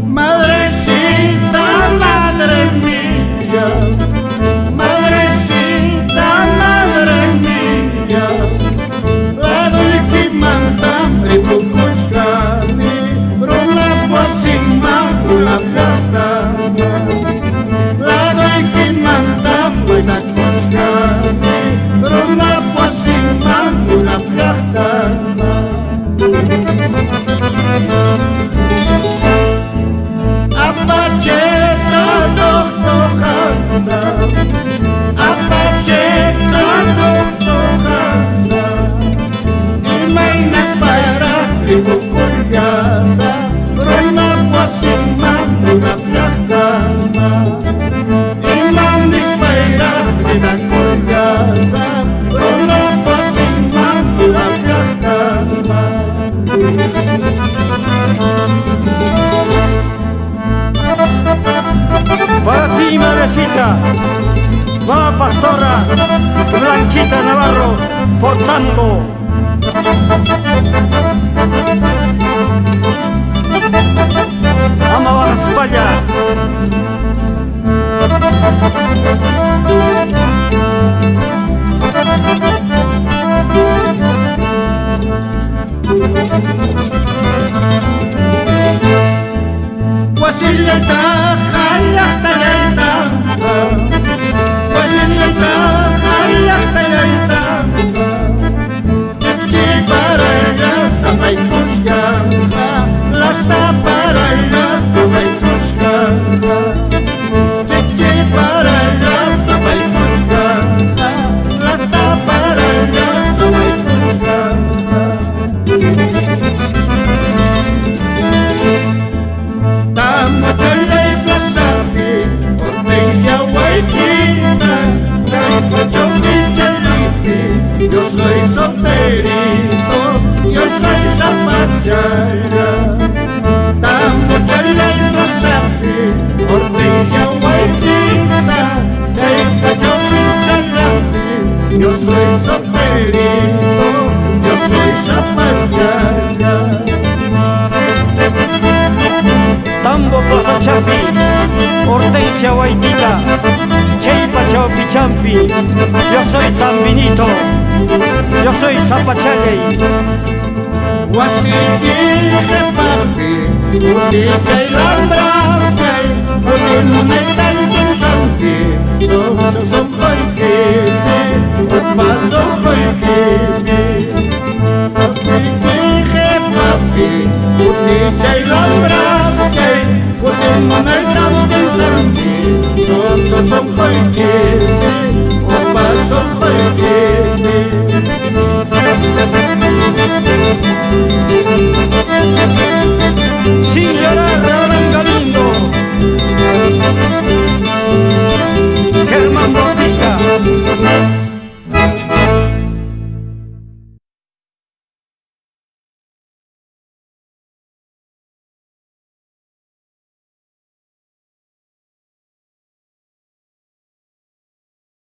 Madrecita, madre mía, madrecita, madre mía, la doy que manda me pukuchkani, bruna posima la plata, la doy que manda me zakuchkani, bruna posima la plata. Apacheta noch Hansa, apacheta noch Hansa, y mainas para ribukurgasa, rona posima una plata, y manis para risakurgasa, rona posima una plata. Para ti, madrecita, va pastora Blanquita Navarro, por tango. Amaba España. Wasileta halakta yaitamba, wasileta halakta yaitamba, chichi para ellas tamay kushkanja, las taparayas tamay kushkanja, chichi para ellas tamay kushkanja, las taparayas tamay kushkanja. Yo soy solterito, yo soy zapachaya, tambo chala y pasante, hortensia guaitita, chaita chomichalante. Yo soy solterito, yo soy zapachaya. Tambo Plaza Champi, Hortensia Guaitita, Cheipa Chaupi Champi, yo soy Tambinito, yo soy Zapachalley. Wasiki papi, uti chay lambrasay, uti monetas pensanti, som hoykiti, utma som hoykiti. Papi, uti chay lambrasay, uti monetas pensanti, som hoykiti.